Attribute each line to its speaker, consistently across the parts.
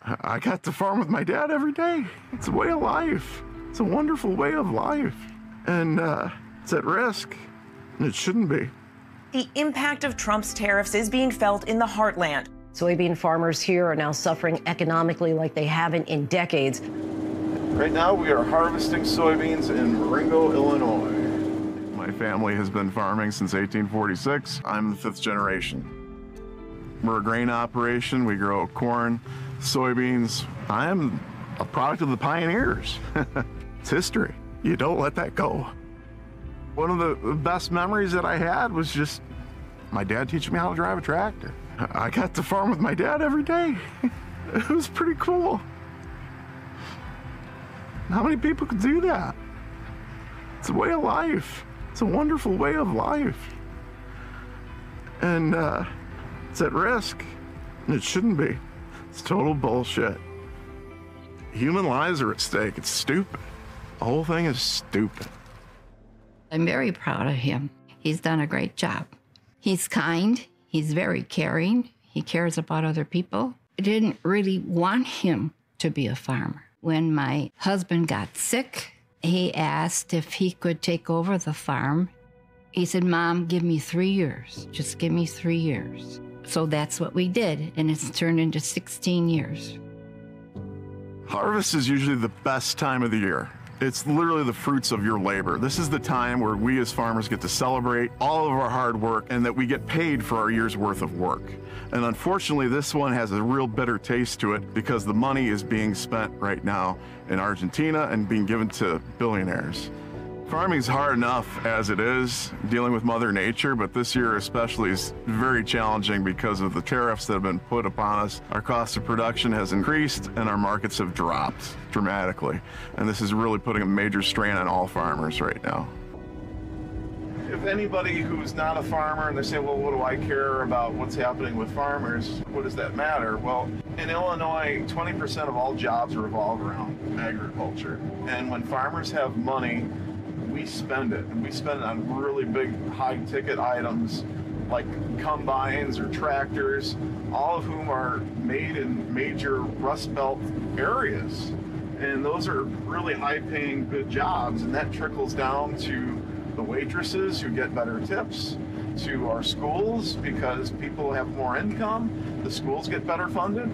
Speaker 1: I got to farm with my dad every day. It's a way of life. It's a wonderful way of life. And it's at risk, and it shouldn't be.
Speaker 2: The impact of Trump's tariffs is being felt in the heartland.
Speaker 3: Soybean farmers here are now suffering economically like they haven't in decades.
Speaker 1: Right now, we are harvesting soybeans in Marengo, Illinois. My family has been farming since 1846. I'm the 5th generation. We're a grain operation. We grow corn, soybeans. I am a product of the pioneers. It's history. You don't let that go. One of the best memories that I had was just my dad teaching me how to drive a tractor. I got to farm with my dad every day. It was pretty cool. How many people could do that? It's a way of life. It's a wonderful way of life. And it's at risk, and it shouldn't be. It's total bullshit. Human lives are at stake. It's stupid. The whole thing is stupid.
Speaker 4: I'm very proud of him. He's done a great job. He's kind. He's very caring. He cares about other people. I didn't really want him to be a farmer. When my husband got sick, he asked if he could take over the farm. He said, "Mom, give me 3 years. Just give me 3 years." So that's what we did, and it's turned into 16 years.
Speaker 1: Harvest is usually the best time of the year. It's literally the fruits of your labor. This is the time where we as farmers get to celebrate all of our hard work and that we get paid for our year's worth of work. And unfortunately, this one has a real bitter taste to it because the money is being spent right now in Argentina and being given to billionaires. Farming's hard enough as it is, dealing with Mother Nature, but this year especially is very challenging because of the tariffs that have been put upon us. Our cost of production has increased and our markets have dropped dramatically. And this is really putting a major strain on all farmers right now. If anybody who's not a farmer and they say, well, what do I care about what's happening with farmers? What does that matter? Well, in Illinois, 20% of all jobs revolve around agriculture. And when farmers have money, we spend it, and we spend it on really big high-ticket items like combines or tractors, all of whom are made in major Rust Belt areas. And those are really high-paying, good jobs, and that trickles down to the waitresses who get better tips, to our schools because people have more income, the schools get better funded.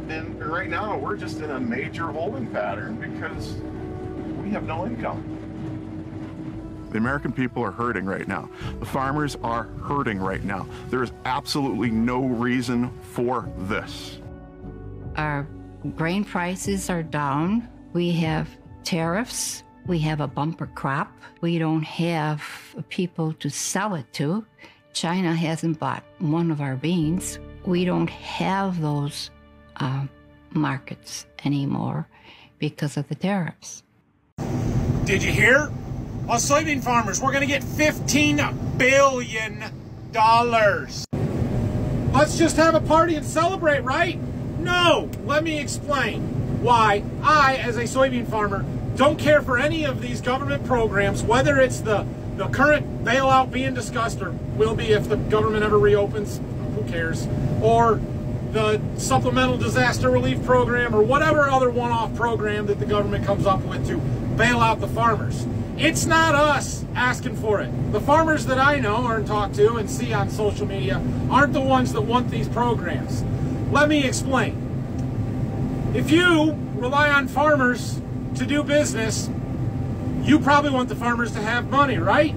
Speaker 1: And right now, we're just in a major holding pattern because we have no income. The American people are hurting right now. The farmers are hurting right now. There is absolutely no reason for this.
Speaker 4: Our grain prices are down. We have tariffs. We have a bumper crop. We don't have people to sell it to. China hasn't bought one of our beans. We don't have those markets anymore because of the tariffs.
Speaker 5: Did you hear? Us soybean farmers, we're going to get $15 billion. Let's just have a party and celebrate, right? No, let me explain why I, as a soybean farmer, don't care for any of these government programs, whether it's the current bailout being discussed, or will be if the government ever reopens, who cares, or the supplemental disaster relief program, or whatever other one-off program that the government comes up with to bail out the farmers. It's not us asking for it. The farmers that I know or talk to and see on social media aren't the ones that want these programs. Let me explain. If you rely on farmers to do business, you probably want the farmers to have money, right?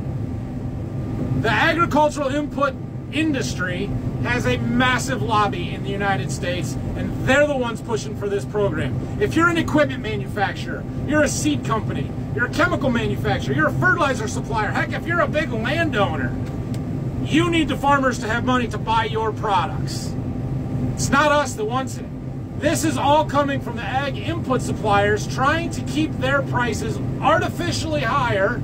Speaker 5: The agricultural input industry has a massive lobby in the United States, and they're the ones pushing for this program. If you're an equipment manufacturer, you're a seed company, you're a chemical manufacturer, you're a fertilizer supplier, heck, if you're a big landowner, you need the farmers to have money to buy your products. It's not us that wants it. This is all coming from the ag input suppliers trying to keep their prices artificially higher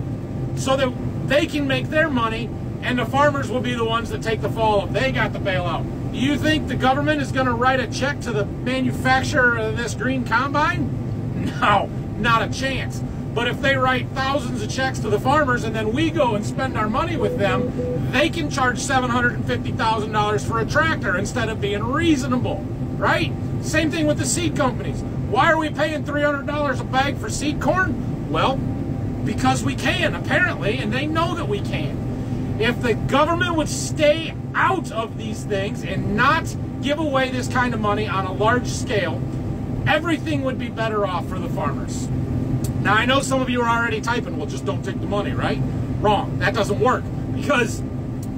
Speaker 5: so that they can make their money, and the farmers will be the ones that take the fall if they got the bailout. Do you think the government is going to write a check to the manufacturer of this green combine? No, not a chance. But if they write thousands of checks to the farmers and then we go and spend our money with them, they can charge $750,000 for a tractor instead of being reasonable, right? Same thing with the seed companies. Why are we paying $300 a bag for seed corn? Well, because we can, apparently, and they know that we can. If the government would stay out of these things and not give away this kind of money on a large scale, everything would be better off for the farmers. Now, I know some of you are already typing, well, just don't take the money, right? Wrong. That doesn't work. Because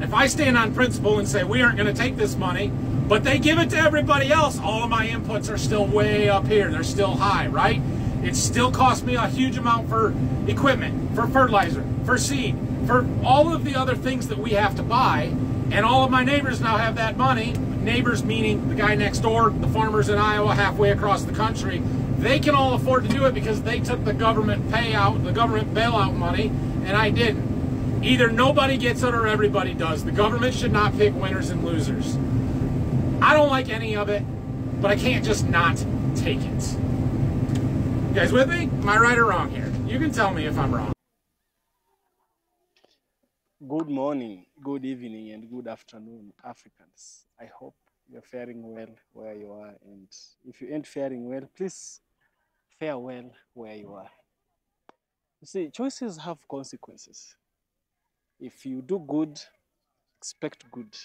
Speaker 5: if I stand on principle and say we aren't going to take this money, but they give it to everybody else, all of my inputs are still way up here. They're still high, right? It still costs me a huge amount for equipment, for fertilizer, for seed, for all of the other things that we have to buy. And all of my neighbors now have that money. Neighbors meaning the guy next door, the farmers in Iowa, halfway across the country. They can all afford to do it because they took the government payout, the government bailout money, and I didn't. Either nobody gets it or everybody does. The government should not pick winners and losers. I don't like any of it, but I can't just not take it. You guys with me? Am I right or wrong here? You can tell me if I'm wrong.
Speaker 6: Good morning, good evening, and good afternoon, Africans. I hope you're faring well where you are, and if you ain't faring well, please fare well where you are. You see, choices have consequences. If you do good, expect good.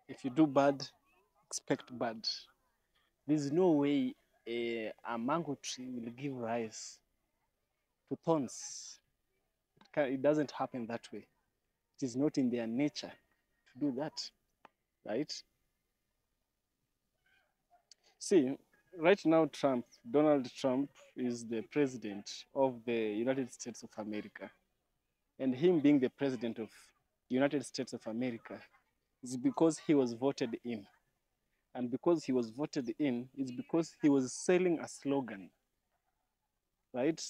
Speaker 6: If you do bad, expect bad. There's no way a mango tree will give rise to thorns. It doesn't happen that way. It is not in their nature to do that, right? See, right now Donald Trump is the president of the United States of America. And him being the president of the United States of America is because he was voted in. And because he was voted in, it's because he was selling a slogan, right?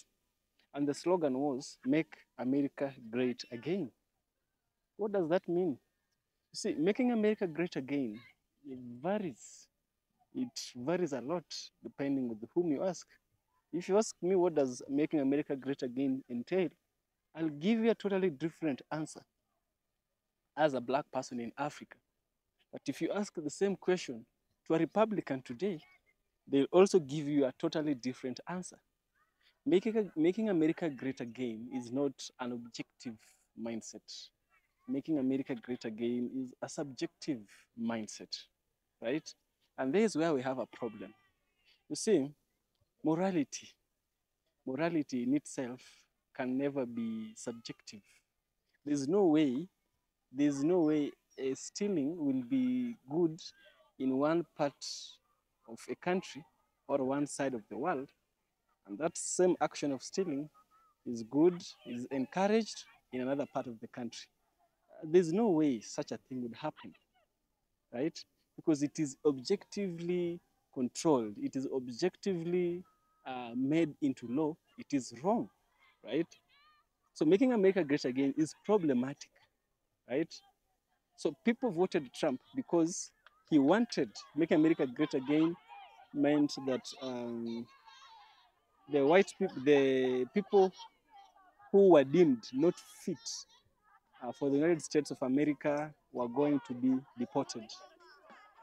Speaker 6: And the slogan was, "Make America Great Again." What does that mean? You see, making America great again, it varies. It varies a lot depending on whom you ask. If you ask me what does making America great again entail, I'll give you a totally different answer as a black person in Africa. But if you ask the same question to a Republican today, they'll also give you a totally different answer. Making America great again is not an objective mindset. Making America great again is a subjective mindset, right? And there is where we have a problem. You see, morality in itself can never be subjective. There's no way stealing will be good in one part of a country or one side of the world, and that same action of stealing is good, is encouraged in another part of the country. There's no way such a thing would happen, right? Because it is objectively controlled, it is objectively made into law, it is wrong, right? So making America great again is problematic, right? So people voted Trump because he wanted making America great again meant that the white people, the people who were deemed not fit for the United States of America were going to be deported.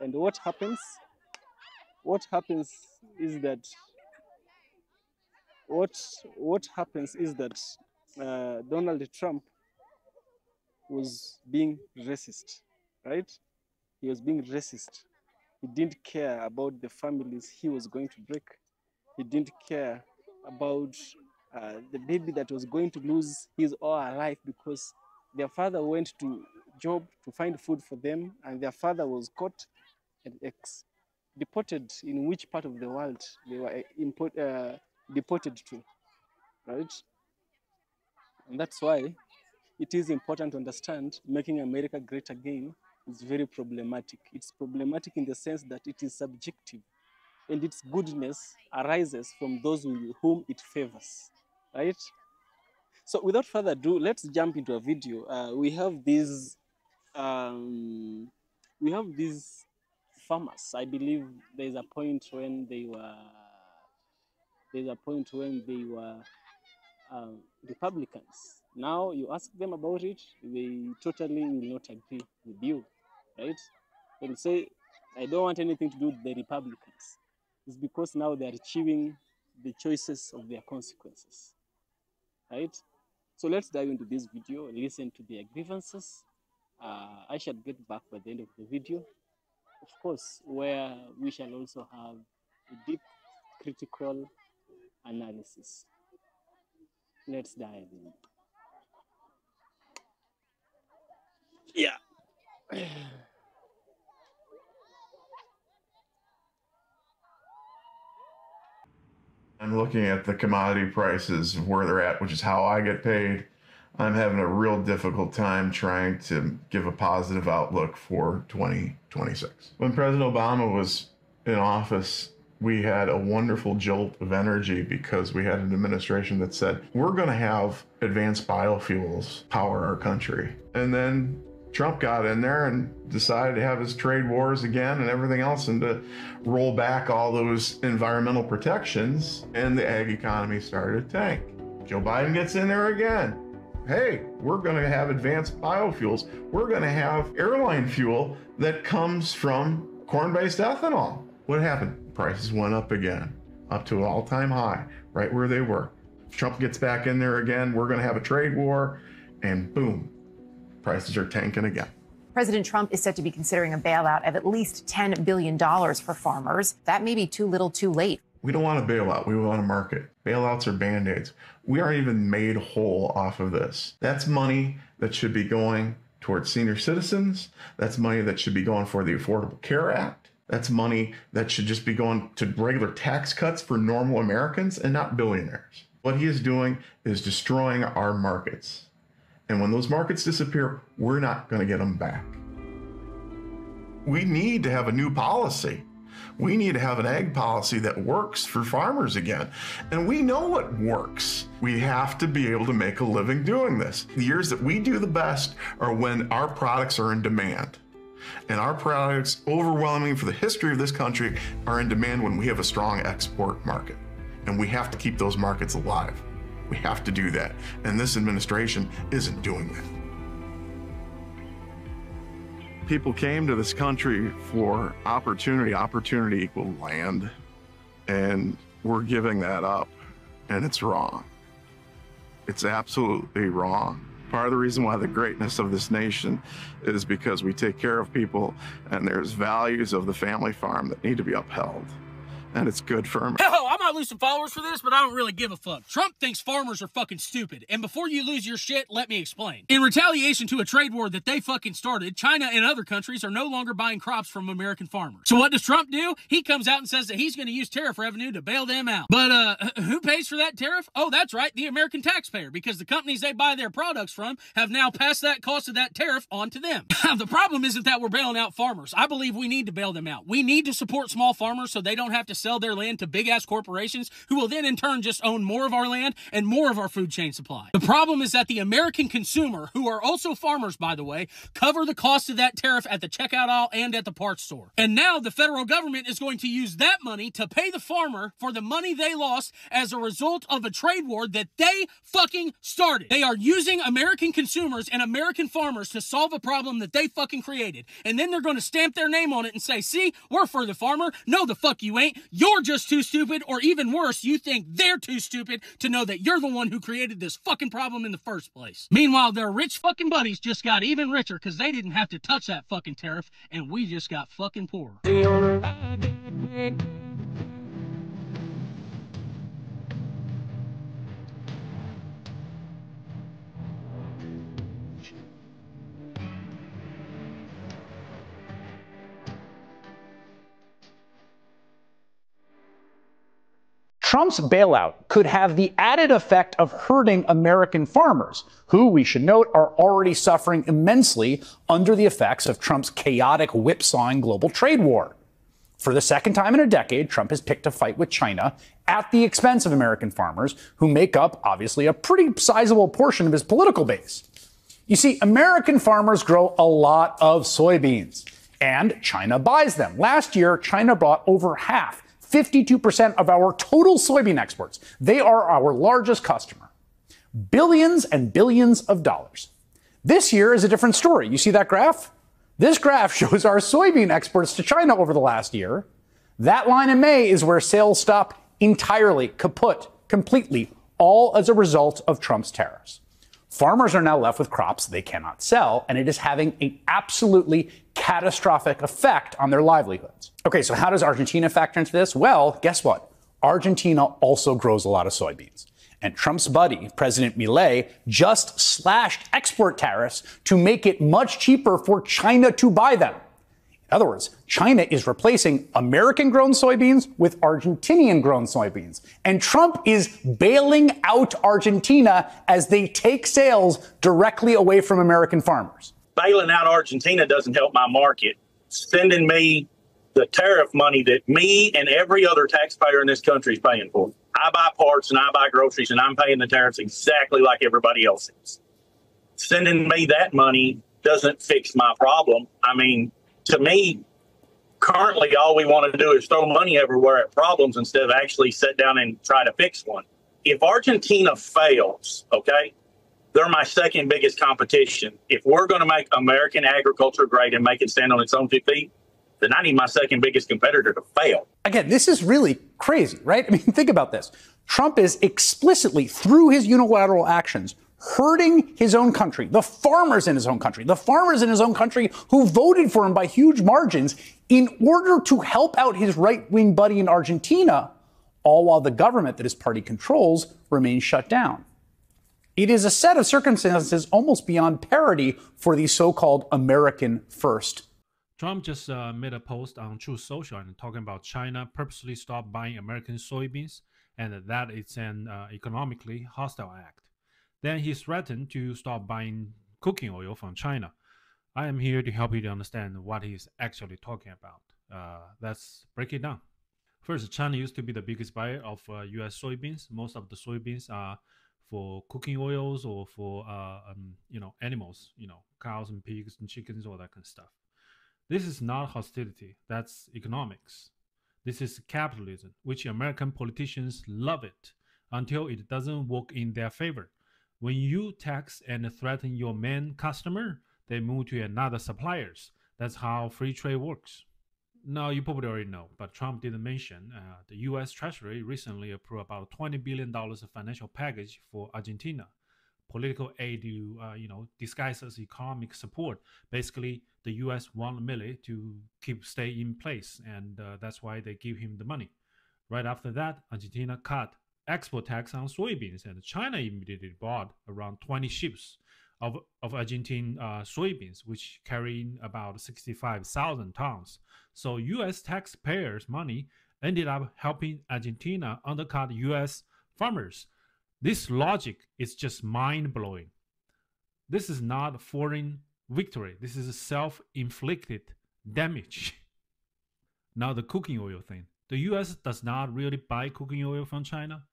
Speaker 6: And what happens? What happens is that Donald Trump was being racist, right? He was being racist. He didn't care about the families he was going to break. He didn't care about the baby that was going to lose his or her life because their father went to job to find food for them, and their father was caught and deported in which part of the world they were deported to, right? And that's why it is important to understand making America great again is very problematic. It's problematic in the sense that it is subjective, and its goodness arises from those whom it favors, right? So without further ado, let's jump into a video. We have these farmers. I believe there's a point when they were Republicans. Now you ask them about it, they totally will not agree with you, right? They'll say I don't want anything to do with the Republicans. It's because now they are achieving the choices of their consequences, right? So let's dive into this video and listen to their grievances. I shall get back by the end of the video, of course, where we shall also have a deep critical analysis. Let's dive in. Yeah.
Speaker 1: I'm looking at the commodity prices of where they're at, which is how I get paid. I'm having a real difficult time trying to give a positive outlook for 2026. When President Obama was in office, we had a wonderful jolt of energy because we had an administration that said, we're going to have advanced biofuels power our country. And then Trump got in there and decided to have his trade wars again and everything else and to roll back all those environmental protections, and the ag economy started to tank. Joe Biden gets in there again. Hey, we're going to have advanced biofuels. We're going to have airline fuel that comes from corn-based ethanol. What happened? Prices went up again, up to an all-time high, right where they were. Trump gets back in there again. We're going to have a trade war, and boom, prices are tanking again.
Speaker 7: President Trump is said to be considering a bailout of at least $10 billion for farmers. That may be too little too late.
Speaker 1: We don't want a bailout. We want a market. Bailouts are Band-Aids. We aren't even made whole off of this. That's money that should be going towards senior citizens. That's money that should be going for the Affordable Care Act. That's money that should just be going to regular tax cuts for normal Americans and not billionaires. What he is doing is destroying our markets. And when those markets disappear, we're not going to get them back. We need to have a new policy. We need to have an ag policy that works for farmers again. And we know what works. We have to be able to make a living doing this. The years that we do the best are when our products are in demand. And our products, overwhelmingly for the history of this country, are in demand when we have a strong export market. And we have to keep those markets alive. We have to do that. And this administration isn't doing that. People came to this country for opportunity. Opportunity equaled land. And we're giving that up. And it's wrong. It's absolutely wrong. Part of the reason why the greatness of this nation is because we take care of people, and there's values of the family farm that need to be upheld. And it's good for them.
Speaker 8: Hell, I might lose some followers for this, but I don't really give a fuck. Trump thinks farmers are fucking stupid. And before you lose your shit, let me explain. In retaliation to a trade war that they fucking started, China and other countries are no longer buying crops from American farmers. So what does Trump do? He comes out and says that he's going to use tariff revenue to bail them out. But who pays for that tariff? Oh, that's right, the American taxpayer, because the companies they buy their products from have now passed that cost of that tariff on to them. The problem isn't that we're bailing out farmers. I believe we need to bail them out. We need to support small farmers so they don't have to sell their land to big-ass corporations who will then in turn just own more of our land and more of our food chain supply. The problem is that the American consumer, who are also farmers by the way, cover the cost of that tariff at the checkout aisle and at the parts store. And now the federal government is going to use that money to pay the farmer for the money they lost as a result of a trade war that they fucking started. They are using American consumers and American farmers to solve a problem that they fucking created. And then they're going to stamp their name on it and say, see, we're for the farmer. No, the fuck you ain't. You're just too stupid, or even worse, you think they're too stupid to know that you're the one who created this fucking problem in the first place. Meanwhile, their rich fucking buddies just got even richer because they didn't have to touch that fucking tariff, and we just got fucking poorer.
Speaker 9: Trump's bailout could have the added effect of hurting American farmers, who, we should note, are already suffering immensely under the effects of Trump's chaotic whipsawing global trade war. For the second time in a decade, Trump has picked a fight with China at the expense of American farmers, who make up, obviously, a pretty sizable portion of his political base. You see, American farmers grow a lot of soybeans, and China buys them. Last year, China bought over half, 52% of our total soybean exports. They are our largest customer. Billions and billions of dollars. This year is a different story. You see that graph? This graph shows our soybean exports to China over the last year. That line in May is where sales stopped entirely, kaput, completely, all as a result of Trump's tariffs. Farmers are now left with crops they cannot sell, and it is having an absolutely catastrophic effect on their livelihoods. Okay, so how does Argentina factor into this? Well, guess what? Argentina also grows a lot of soybeans. And Trump's buddy, President Milei, just slashed export tariffs to make it much cheaper for China to buy them. In other words, China is replacing American-grown soybeans with Argentinian-grown soybeans. And Trump is bailing out Argentina as they take sales directly away from American farmers.
Speaker 10: Bailing out Argentina doesn't help my market. Sending me the tariff money that me and every other taxpayer in this country is paying for. I buy parts and I buy groceries and I'm paying the tariffs exactly like everybody else is. Sending me that money doesn't fix my problem. I mean, to me, currently, all we want to do is throw money everywhere at problems instead of actually sit down and try to fix one. If Argentina fails, okay, they're my second biggest competition. If we're going to make American agriculture great and make it stand on its own 2 feet, then I need my second biggest competitor to fail.
Speaker 9: Again, this is really crazy, right? I mean, think about this. Trump is explicitly, through his unilateral actions, hurting his own country, the farmers in his own country who voted for him by huge margins in order to help out his right-wing buddy in Argentina, all while the government that his party controls remains shut down. It is a set of circumstances almost beyond parody for the so-called American first.
Speaker 11: Trump just made a post on Truth Social and talking about China purposely stopped buying American soybeans and that it's an economically hostile act. Then he threatened to stop buying cooking oil from China. I am here to help you to understand what he's actually talking about. Let's break it down. First, China used to be the biggest buyer of U.S. soybeans. Most of the soybeans are for cooking oils or for animals, cows and pigs and chickens, all that kind of stuff. This is not hostility. That's economics. This is capitalism, which American politicians love it until it doesn't work in their favor. When you tax and threaten your main customer, they move to another suppliers. That's how free trade works. Now, you probably already know, but Trump didn't mention the U.S. Treasury recently approved about $20 billion of financial package for Argentina. Political aid to, disguise as economic support. Basically, the U.S. want Milei to stay in place, and that's why they give him the money. Right after that, Argentina cut export tax on soybeans, and China immediately bought around 20 ships of Argentine soybeans, which carry about 65,000 tons. So U.S. taxpayers' money ended up helping Argentina undercut U.S. farmers. This logic is just mind-blowing. This is not foreign victory. This is a self-inflicted damage. Now the cooking oil thing. The U.S. does not really buy cooking oil from China.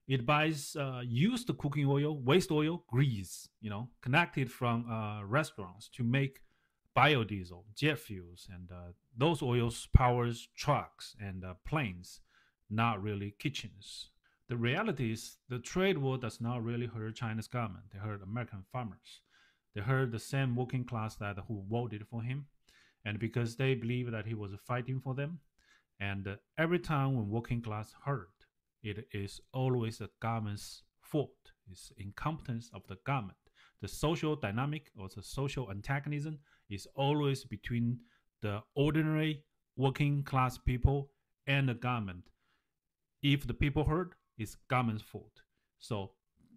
Speaker 11: It buys used cooking oil, waste oil, grease, connected from restaurants to make biodiesel, jet fuels, and those oils powers trucks and planes, not really kitchens. The reality is the trade war does not really hurt China's government. They hurt American farmers. They hurt the same working class who voted for him, and because they believe that he was fighting for them. And every time when working class hurt, it is always the government's fault. It's incompetence of the government. The social dynamic or the social antagonism is always between the ordinary working class people and the government. If the people hurt, it's government's fault. So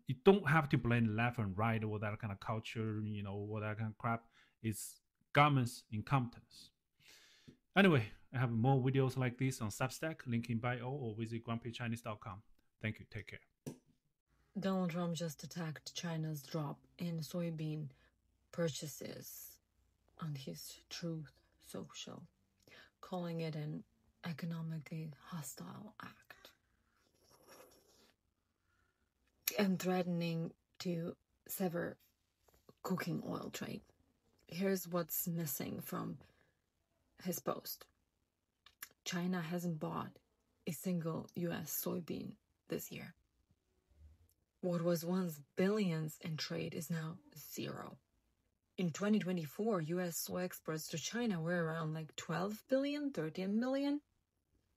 Speaker 11: you don't have to blame left and right or that kind of culture, or that kind of crap. It's government's incompetence. Anyway, I have more videos like this on Substack, link in bio, or visit grumpychinese.com. Thank you. Take care.
Speaker 12: Donald Trump just attacked China's drop in soybean purchases on his Truth Social, calling it an economically hostile act and threatening to sever cooking oil trade. Here's what's missing from his post. China hasn't bought a single U.S. soybean this year. What was once billions in trade is now zero. in 2024, US soy exports to China were around like 12 billion, 13 million,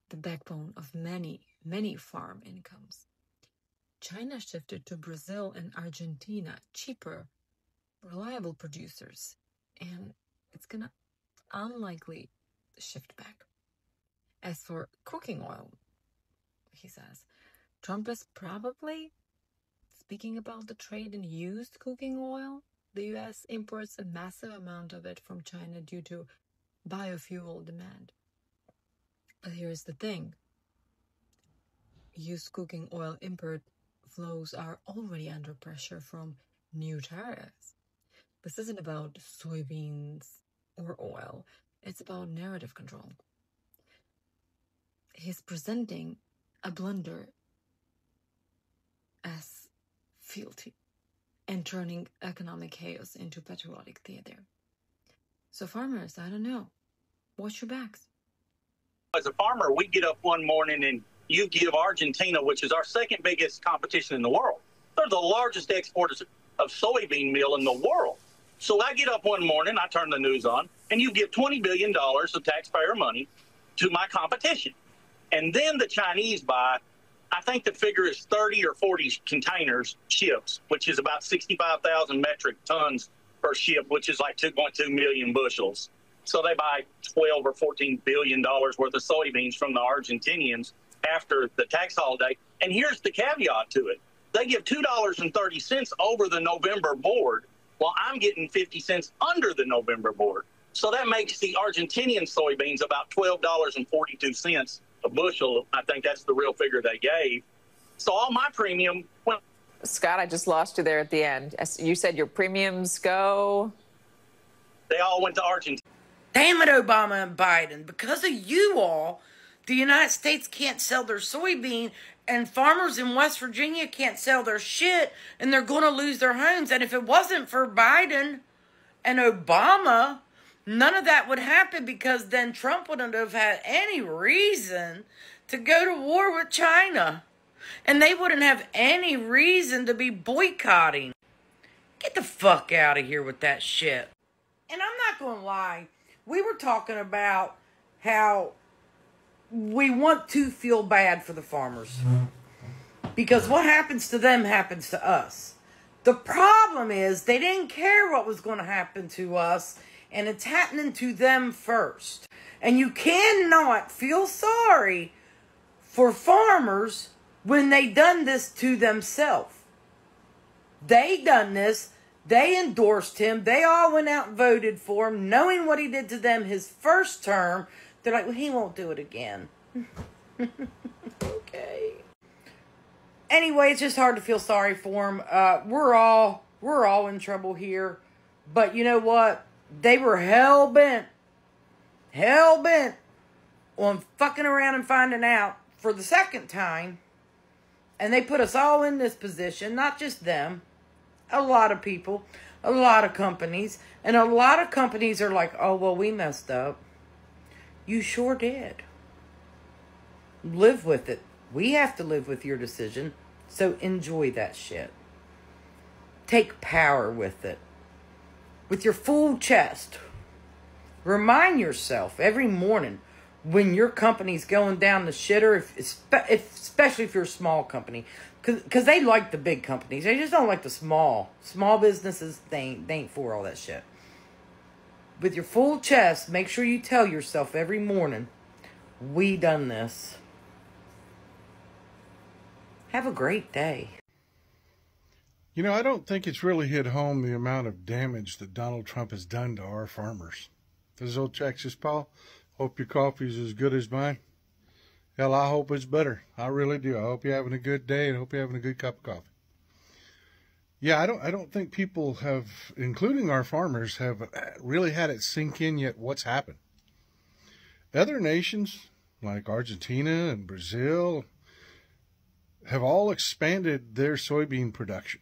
Speaker 12: the backbone of many, many farm incomes. China shifted to Brazil and Argentina, cheaper, reliable producers, and it's gonna unlikely shift back. As for cooking oil, he says, Trump is probably speaking about the trade in used cooking oil. The US imports a massive amount of it from China due to biofuel demand. But here's the thing. Used cooking oil import flows are already under pressure from new tariffs. This isn't about soybeans or oil. It's about narrative control. He's presenting a blunder as fealty and turning economic chaos into patriotic theater. So farmers, I don't know. Watch your backs.
Speaker 10: As a farmer, we get up one morning and you give Argentina, which is our second biggest competition in the world. They're the largest exporters of soybean meal in the world. So I get up one morning, I turn the news on, and you give $20 billion of taxpayer money to my competition. And then the Chinese buy, I think the figure is 30 or 40 containers, ships, which is about 65,000 metric tons per ship, which is like 2.2 million bushels. So they buy 12 or $14 billion worth of soybeans from the Argentinians after the tax holiday. And here's the caveat to it. They give $2.30 over the November board, while I'm getting 50 cents under the November board. So that makes the Argentinian soybeans about $12.42 a bushel. I think that's the real figure they gave. So all my premium went.
Speaker 13: Scott, I just lost you there at the end. You said your premiums go.
Speaker 10: They all went to Argentina.
Speaker 14: Damn it, Obama and Biden. Because of you all, the United States can't sell their soybean, and farmers in West Virginia can't sell their shit, and they're going to lose their homes. And if it wasn't for Biden and Obama, none of that would happen, because then Trump wouldn't have had any reason to go to war with China. And they wouldn't have any reason to be boycotting. Get the fuck out of here with that shit. And I'm not going to lie. We were talking about how we want to feel bad for the farmers, because what happens to them happens to us. The problem is they didn't care what was going to happen to us, and it's happening to them first. And you cannot feel sorry for farmers when they done this to themselves. They done this. They endorsed him. They all went out and voted for him, knowing what he did to them his first term. They're like, well, he won't do it again. Okay. Anyway, it's just hard to feel sorry for him. We're all in trouble here. But you know what? They were hell-bent on fucking around and finding out for the second time. And they put us all in this position, not just them. A lot of people, a lot of companies. And a lot of companies are like, oh, well, we messed up. You sure did. Live with it. We have to live with your decision. So enjoy that shit. Take power with it. With your full chest. Remind yourself every morning when your company's going down the shitter, especially if you're a small company. Because they like the big companies. They just don't like the small. Small businesses, they ain't for all that shit. With your full chest, make sure you tell yourself every morning, we done this. Have a great day.
Speaker 15: You know, I don't think it's really hit home the amount of damage that Donald Trump has done to our farmers. This is old Texas Paul. Hope your coffee's as good as mine. Hell, I hope it's better. I really do. I hope you're having a good day and hope you're having a good cup of coffee. Yeah, I don't think people have, including our farmers, have really had it sink in yet what's happened. Other nations, like Argentina and Brazil, have all expanded their soybean production.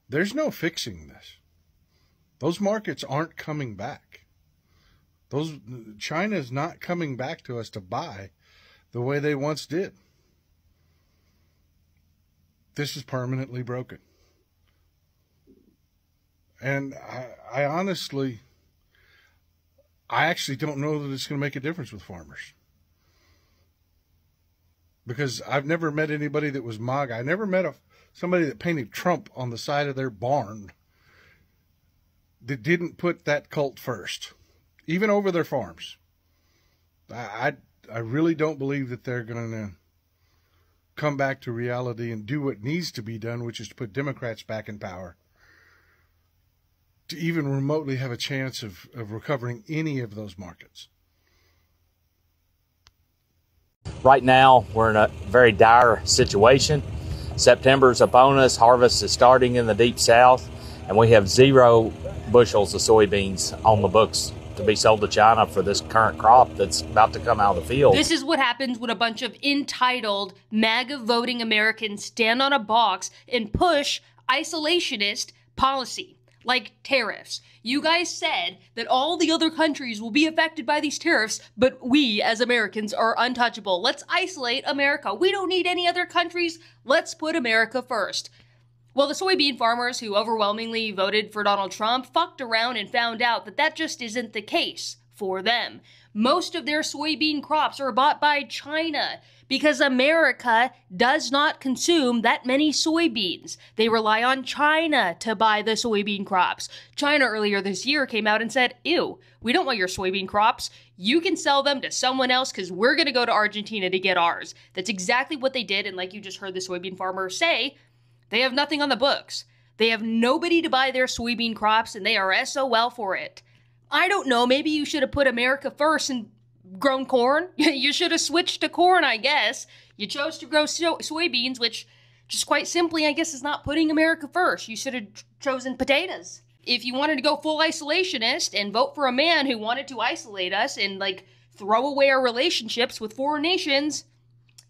Speaker 15: There's no fixing this. Those markets aren't coming back. China's not coming back to us to buy the way they once did. This is permanently broken. And I honestly, I actually don't know that it's going to make a difference with farmers. Because I've never met anybody that was MAGA. I never met somebody that painted Trump on the side of their barn that didn't put that cult first, even over their farms. I really don't believe that they're going to come back to reality and do what needs to be done, which is to put Democrats back in power, to even remotely have a chance of recovering any of those markets.
Speaker 16: Right now, we're in a very dire situation. September's upon us, harvest is starting in the deep south, and we have 0 bushels of soybeans on the books to be sold to China for this current crop that's about to come out of the field.
Speaker 17: This is what happens when a bunch of entitled, MAGA voting Americans stand on a box and push isolationist policy, like tariffs. You guys said that all the other countries will be affected by these tariffs, but we as Americans are untouchable. Let's isolate America. We don't need any other countries. Let's put America first. Well, the soybean farmers who overwhelmingly voted for Donald Trump fucked around and found out that that just isn't the case for them. Most of their soybean crops are bought by China because America does not consume that many soybeans. They rely on China to buy the soybean crops. China earlier this year came out and said, ew, we don't want your soybean crops. You can sell them to someone else because we're going to go to Argentina to get ours. That's exactly what they did, and like you just heard the soybean farmer say, they have nothing on the books. They have nobody to buy their soybean crops, and they are SOL for it. I don't know, maybe you should have put America first and grown corn. You should have switched to corn, I guess. You chose to grow soybeans, which just quite simply, I guess, is not putting America first. You should have chosen potatoes. If you wanted to go full isolationist and vote for a man who wanted to isolate us and, like, throw away our relationships with foreign nations,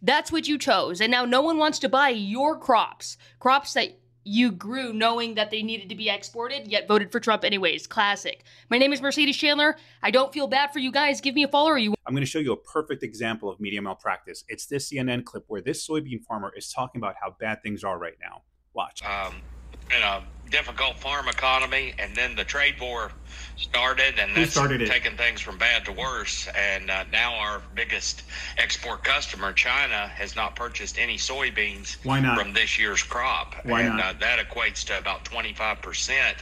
Speaker 17: that's what you chose. And now no one wants to buy your crops. Crops that you grew knowing that they needed to be exported, yet voted for Trump anyways. Classic. My name is Mercedes Chandler. I don't feel bad for you guys. Give me a follow. I'm
Speaker 18: going to show you a perfect example of media malpractice. It's this CNN clip where this soybean farmer is talking about how bad things are right now. Watch.
Speaker 19: In a difficult farm economy, and then the trade war started, and that's taken things from bad to worse. And now our biggest export customer, China, has not purchased any soybeans from this year's crop. That equates to about 25%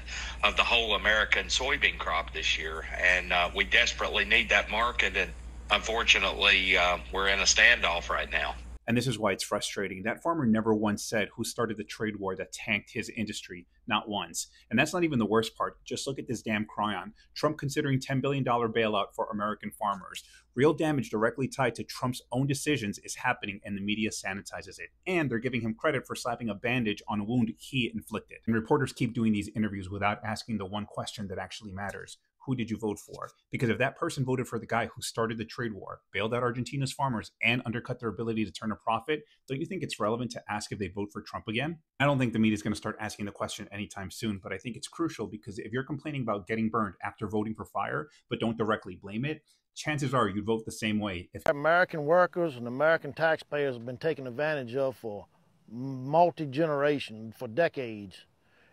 Speaker 19: of the whole American soybean crop this year. And we desperately need that market, and unfortunately, we're in a standoff right now.
Speaker 18: And this is why it's frustrating. That farmer never once said who started the trade war that tanked his industry, not once. And that's not even the worst part. Just look at this damn cryon. Trump considering $10 billion bailout for American farmers. Real damage directly tied to Trump's own decisions is happening, and the media sanitizes it. And they're giving him credit for slapping a bandage on a wound he inflicted. And reporters keep doing these interviews without asking the one question that actually matters. Who did you vote for? Because if that person voted for the guy who started the trade war, bailed out Argentina's farmers, and undercut their ability to turn a profit, don't you think it's relevant to ask if they vote for Trump again? I don't think the media is going to start asking the question anytime soon, but I think it's crucial because if you're complaining about getting burned after voting for fire, but don't directly blame it, chances are you'd vote the same way. If
Speaker 20: American workers and American taxpayers have been taken advantage of for multi-generation, for decades,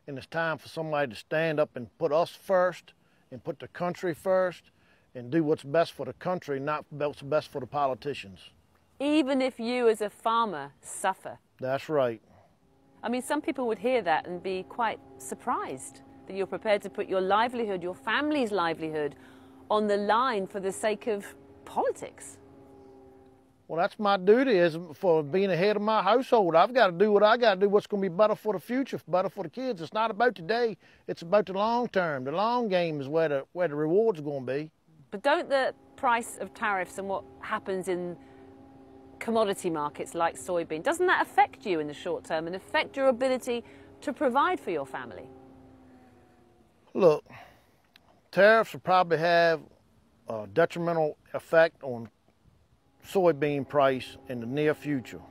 Speaker 20: and it's time for somebody to stand up and put us first, and put the country first, and do what's best for the country, not what's best for the politicians.
Speaker 21: Even if you as a farmer suffer.
Speaker 20: That's right.
Speaker 21: I mean, some people would hear that and be quite surprised that you're prepared to put your livelihood, your family's livelihood, on the line for the sake of politics.
Speaker 20: Well, that's my duty as for being the head of my household. I've got to do what I got to do, what's going to be better for the future, better for the kids. It's not about today, it's about the long term. The long game is where the rewards are going to be.
Speaker 21: But don't the price of tariffs and what happens in commodity markets like soybean, doesn't that affect you in the short term and affect your ability to provide for your family?
Speaker 20: Look, tariffs will probably have a detrimental effect on soybean price in the near future.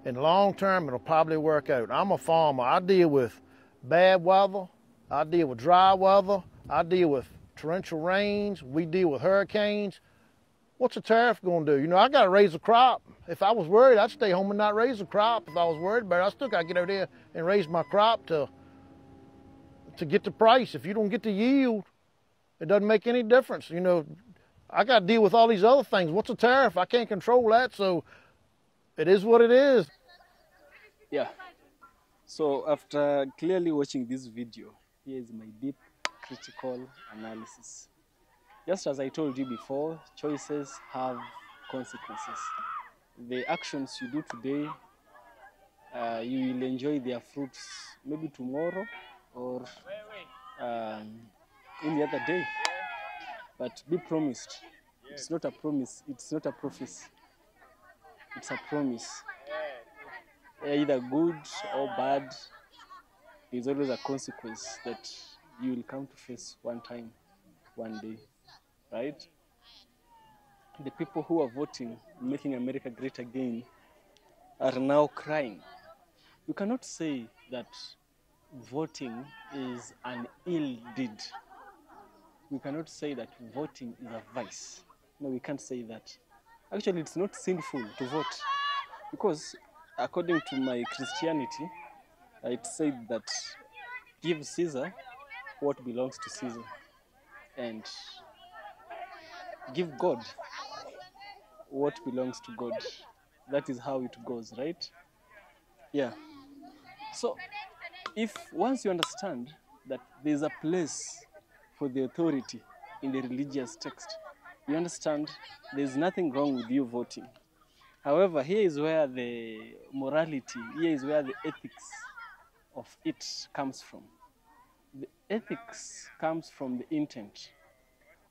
Speaker 20: In the long term, it'll probably work out. I'm a farmer. I deal with bad weather. I deal with dry weather. I deal with torrential rains. We deal with hurricanes. What's a tariff going to do? You know, I got to raise a crop. If I was worried, I'd stay home and not raise a crop. If I was worried about it, I still got to get out there and raise my crop to to get the price. If you don't get the yield, it doesn't make any difference. You know, I got to deal with all these other things. What's a tariff? I can't control that, so it is what it is.
Speaker 6: Yeah. So after clearly watching this video, here is my deep critical analysis. Just as I told you before, choices have consequences. The actions you do today, you will enjoy their fruits maybe tomorrow or any other day. But be promised. It's not a promise. It's not a prophecy. It's a promise. Either good or bad, there's always a consequence that you will come to face one time, one day, right? The people who are voting, making America great again, are now crying. You cannot say that voting is an ill deed. We cannot say that voting is a vice. No, we can't say that. Actually, it's not sinful to vote because according to my Christianity, it said that give Caesar what belongs to Caesar and give God what belongs to God. That is how it goes, right? Yeah. So if once you understand that there's a place for the authority in the religious text, you understand there's nothing wrong with you voting. However, here is where the morality, here is where the ethics of it comes from. The ethics comes from the intent.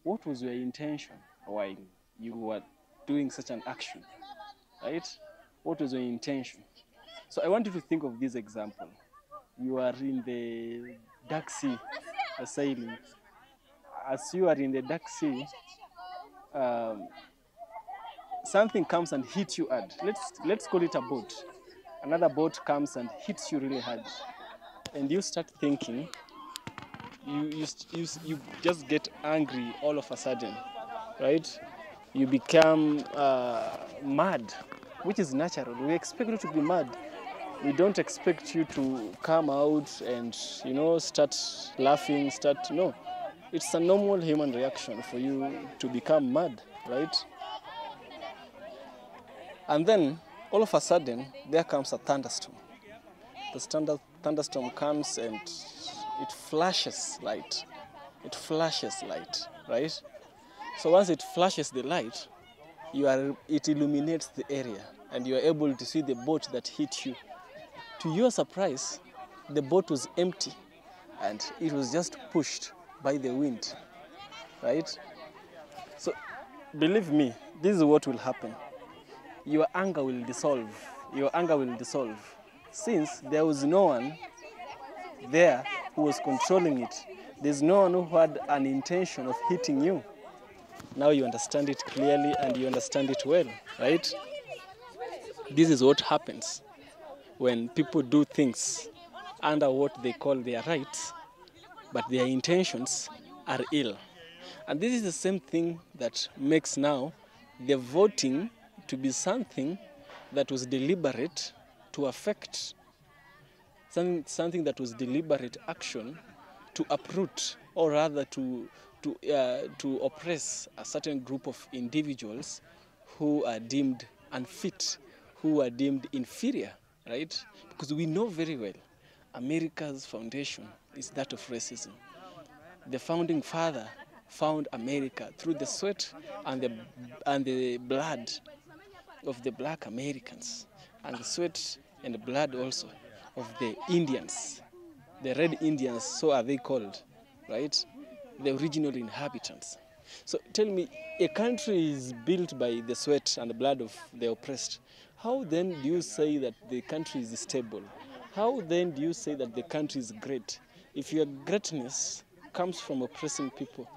Speaker 6: What was your intention while you were doing such an action, right? What was your intention? So I want you to think of this example. You are in the dark sea, sailing. As you are in the dark sea, something comes and hits you hard. Let's call it a boat. Another boat comes and hits you really hard. And you start thinking, you just get angry all of a sudden, right? You become mad, which is natural. We expect you to be mad. We don't expect you to come out and, you know, start laughing, no. It's a normal human reaction for you to become mad, right? And then, all of a sudden, there comes a thunderstorm. The thunderstorm comes and it flashes light. It flashes light, right? So once it flashes the light, it illuminates the area and you are able to see the boat that hit you. To your surprise, the boat was empty and it was just pushed by the wind, right? So believe me, this is what will happen. Your anger will dissolve. Your anger will dissolve. Since there was no one there who was controlling it, there's no one who had an intention of hitting you. Now you understand it clearly and you understand it well, right? This is what happens when people do things under what they call their rights, but their intentions are ill. And this is the same thing that makes now the voting to be something that was deliberate to affect, something that was deliberate action to uproot, or rather to oppress a certain group of individuals who are deemed unfit, who are deemed inferior, right? Because we know very well America's foundation is that of racism. The founding father found America through the sweat and the blood of the black Americans, and the sweat and the blood also of the Indians, the red Indians, so are they called, right? The original inhabitants. So tell me, a country is built by the sweat and the blood of the oppressed. How then do you say that the country is stable? How then do you say that the country is great? If your greatness comes from oppressing people,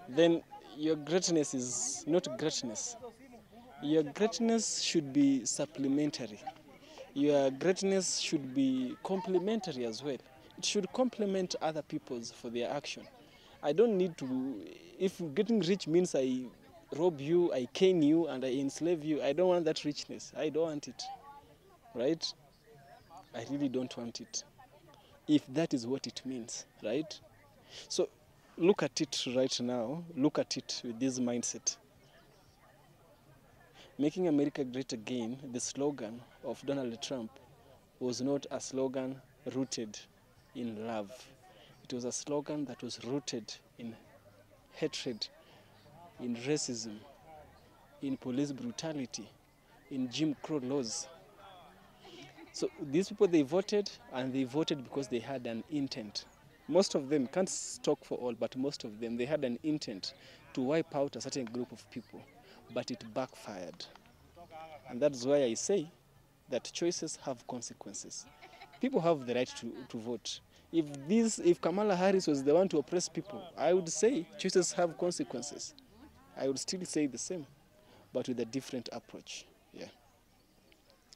Speaker 6: then your greatness is not greatness. Your greatness should be supplementary. Your greatness should be complementary as well. It should complement other people's for their action. I don't need to, if getting rich means I rob you, I cane you, and I enslave you, I don't want that richness. I don't want it, right? I really don't want it. if that is what it means, right? So look at it right now. Look at it with this mindset. Making America Great Again, the slogan of Donald Trump, was not a slogan rooted in love. It was a slogan that was rooted in hatred, in racism, in police brutality, in Jim Crow laws. So these people, they voted, and they voted because they had an intent. Most of them, can't talk for all, but most of them, they had an intent to wipe out a certain group of people, but it backfired. And that's why I say that choices have consequences. People have the right to vote. If Kamala Harris was the one to oppress people, I would say choices have consequences. I would still say the same, but with a different approach. Yeah.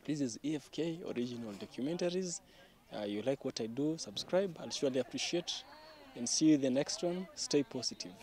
Speaker 6: This is EFK Original Documentaries. You like what I do, subscribe. I'll surely appreciate. And see you in the next one. Stay positive.